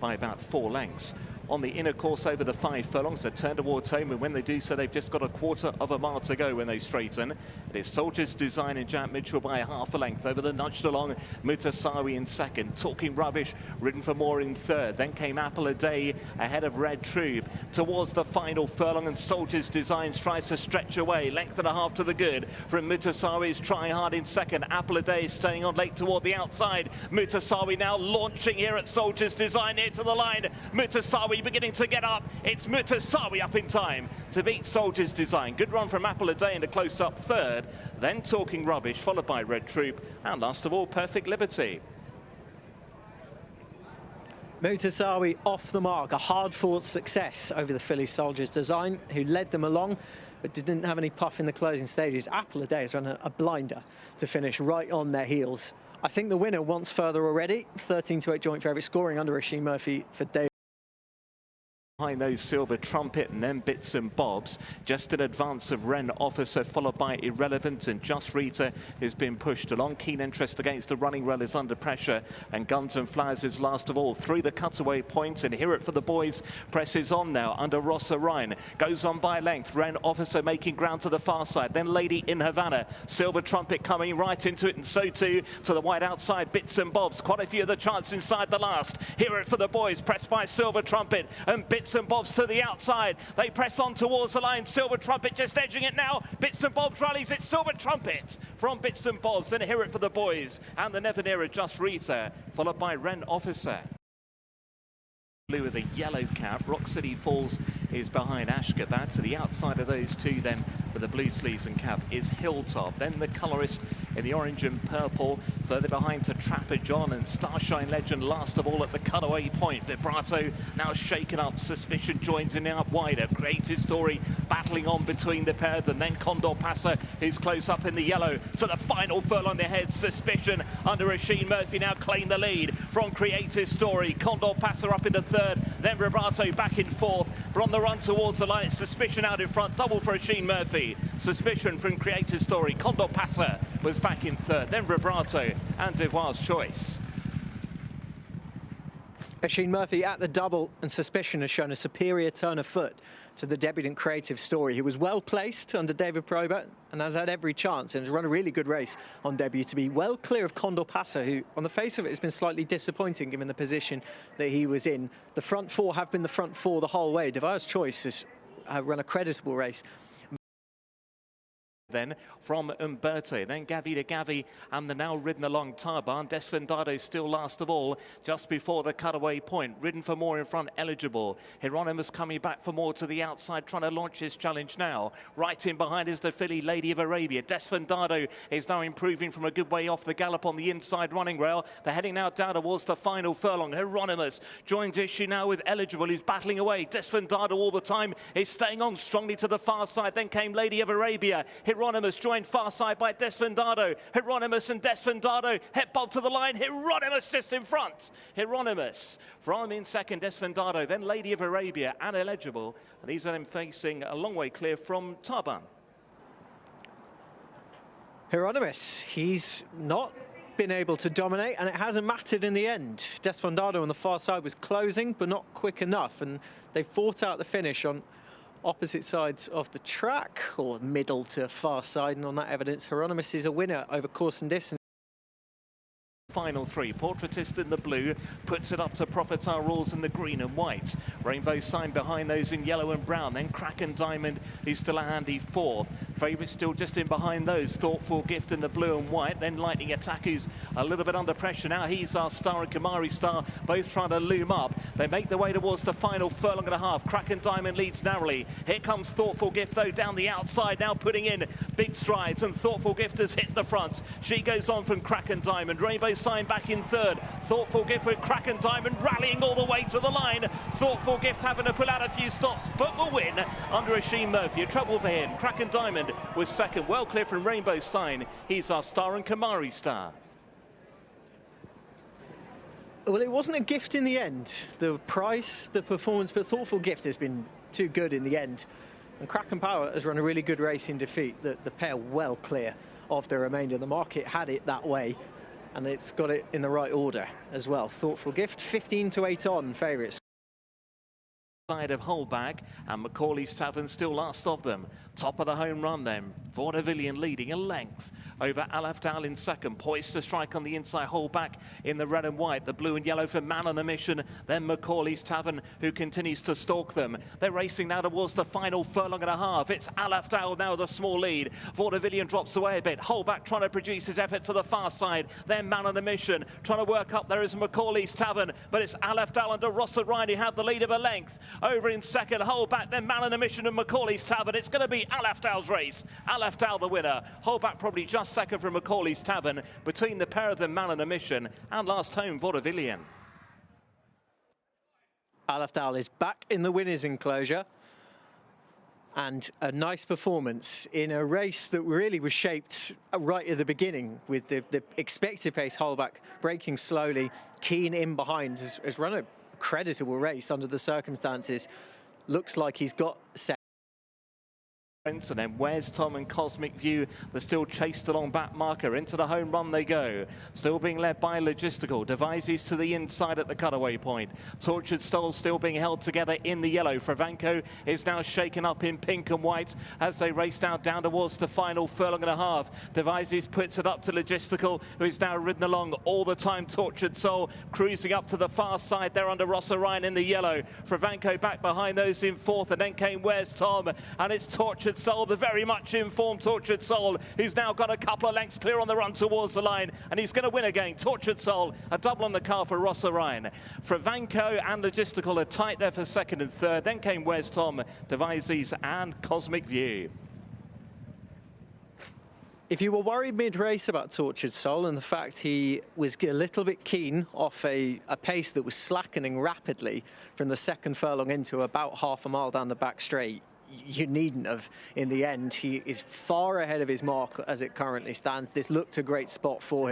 by about 4 lengths. On the inner course over the 5 furlongs, they turn towards home, and when they do so, they've just got a quarter of a mile to go when they straighten. It is Soldier's Design and Jack Mitchell by half a length. Over the nudged along, Mutasawi in second. Talking Rubbish, Ridden for More in third. Then came Apple a Day ahead of Red Troop. Towards the final furlong, and Soldier's Design tries to stretch away. Length and a half to the good from Mutasawi's Try Hard in second. Apple a Day staying on late toward the outside. Mutasawi now launching here at Soldier's Design near to the line. Mutasawi beginning to get up. It's Mutasawi up in time to beat Soldier's Design. Good run from Apple a Day in a close-up third. Then Talking Rubbish, followed by Red Troop, and last of all, Perfect Liberty. Mutasawi off the mark, a hard-fought success over the filly Soldier's Design, who led them along, but didn't have any puff in the closing stages. Apple a Day has run a blinder to finish right on their heels. I think the winner wants further already. 13-8 joint favourite, scoring under Oisin Murphy for David. Behind those Silver Trumpet and then Bits and Bobs, just in advance of Wren Officer, followed by Irrelevant, and Just Rita has been pushed along. Keen Interest against the running rail is under pressure, and Guns and Flowers is last of all through the cutaway point, and Hear It for the Boys presses on now under Rossa Rhine, goes on by length. Wren Officer making ground to the far side, then Lady in Havana, Silver Trumpet coming right into it, and so too to the wide outside Bits and Bobs. Quite a few of the chance inside the last. Hear It for the Boys pressed by Silver Trumpet, and Bits and Bobs to the outside. They press on towards the line. Silver Trumpet just edging it now. Bits and Bobs rallies. It's Silver Trumpet from Bits and Bobs. Then Hear It for the Boys and the Never Nearer Just Rita, followed by Wren Officer. Blue with a yellow cap. Rock City Falls is behind Ashgabat. To the outside of those two then with the blue sleeves and cap is Hilltop. Then the colourist in the orange and purple. Further behind to Trapper John and Starshine Legend last of all at the cutaway point. Vibrato now shaken up. Suspicion joins in out wider. Creative Story battling on between the pair. And then Condor Passer is close up in the yellow to the final furlong ahead. Suspicion under Oisin Murphy now claim the lead from Creative Story. Condor Passer up into third. Then Vibrato back in fourth. But on the run towards the line, it's Suspicion out in front. Double for Oisin Murphy. Suspicion from Creative Story. Condor Passer was back in third. Then Vibrato and Devoir's Choice. Oisin Murphy at the double, and Suspicion has shown a superior turn of foot to the debutant Creative Story, who was well placed under David Probert and has had every chance and has run a really good race on debut to be well clear of Condor Passer, who on the face of it has been slightly disappointing given the position that he was in. The front four have been the front four the whole way. Devoir's Choice has run a creditable race. Then from Umberto, then Gavi to Gavi, and the now ridden along Tarban. Desfendado still last of all, just before the cutaway point. Ridden for More in front, Eligible. Hieronymus coming back for more to the outside, trying to launch his challenge now. Right in behind is the filly Lady of Arabia. Desfendado is now improving from a good way off the gallop on the inside running rail. They're heading now down towards the final furlong. Hieronymus joins issue now with Eligible. He's battling away. Desfendado all the time is staying on strongly to the far side. Then came Lady of Arabia. Hieronymus joined far side by Desfendado. Hieronymus and Desfendado head bob to the line. Hieronymus just in front. Hieronymus from in second, Desfendado, then Lady of Arabia and Eligible. And these are them facing a long way clear from Tarban. Hieronymus, he's not been able to dominate, and it hasn't mattered in the end. Desfendado on the far side was closing, but not quick enough, and they fought out the finish on opposite sides of the track, or middle to far side, and on that evidence, Hieronymus is a winner over course and distance. Final three. Portraitist in the blue puts it up to Profitar Rules in the green and white. Rainbow Sign behind those in yellow and brown. Then Kraken Diamond is still a handy fourth. Favourite still just in behind those. Thoughtful Gift in the blue and white. Then Lightning Attack, who's a little bit under pressure now. He's our Star and Kamari Star, both trying to loom up. They make their way towards the final furlong and a half. Kraken Diamond leads narrowly. Here comes Thoughtful Gift though down the outside, now putting in big strides, and Thoughtful Gift has hit the front. She goes on from Kraken Diamond. Rainbow Sign back in third. Thoughtful Gift with Kraken Diamond rallying all the way to the line. Thoughtful Gift having to pull out a few stops, but will win under Oisin Murphy. A trouble for him. Kraken Diamond was second, well clear from Rainbow Sign. He's our Star and Kamari Star. Well, it wasn't a gift in the end. The price, the performance, but Thoughtful Gift has been too good in the end. And Kraken Power has run a really good race in defeat. The pair well clear of the remainder. The market had it that way. and it's got it in the right order as well. Thoughtful Gift, 15-8 on favourites. Side of Holbach, and Macaulay's Tavern still last of them. Top of the home run then. Vaudevillian leading a length over Alafdal in second. Poised to strike on the inside. Holbach in the red and white. The blue and yellow for Man on a Mission. Then Macaulay's Tavern, who continues to stalk them. They're racing now towards the final furlong and a half. It's Alafdal now the small lead. Vaudevillian drops away a bit. Holbach trying to produce his effort to the far side. Then Man on a Mission trying to work up. There is Macaulay's Tavern, but it's Alafdal under Rossa Ryan who have the lead of a length. Over in second, Holbach, then Man on a Mission and Macaulay's Tavern. It's going to be Alafdal's race. Alafdal the winner. Holbach probably just second from Macaulay's Tavern. Between the pair of them, Man on a Mission, and last home, Vaudevillian. Alafdal is back in the winner's enclosure. And a nice performance in a race that really was shaped right at the beginning with the expected pace. Holbach braking slowly, Keen in behind, has run a creditable race under the circumstances. Looks like he's got set. And then Where's Tom and Cosmic View, they're still chased along back marker. Into the home run they go. Still being led by Logistical. Devises to the inside at the cutaway point. Tortured Soul still being held together in the yellow. Fravanco is now shaken up in pink and white as they race down towards the final furlong and a half. Devises puts it up to Logistical, who is now ridden along all the time. Tortured Soul cruising up to the far side there under Rossa Ryan in the yellow. Fravanco back behind those in fourth, and then came Where's Tom, and it's Tortured Soul, the very much informed Tortured Soul, who's now got a couple of lengths clear on the run towards the line, and he's going to win again. Tortured Soul, a double on the car for Rossa Ryan. Fravanco and Logistical are tight there for second and third. Then came Where's Tom, Devises and Cosmic View. If you were worried mid-race about Tortured Soul and the fact he was a little bit keen off a pace that was slackening rapidly from the second furlong into about half a mile down the back straight, you needn't have. In the end, he is far ahead of his mark as it currently stands. This looked a great spot for him.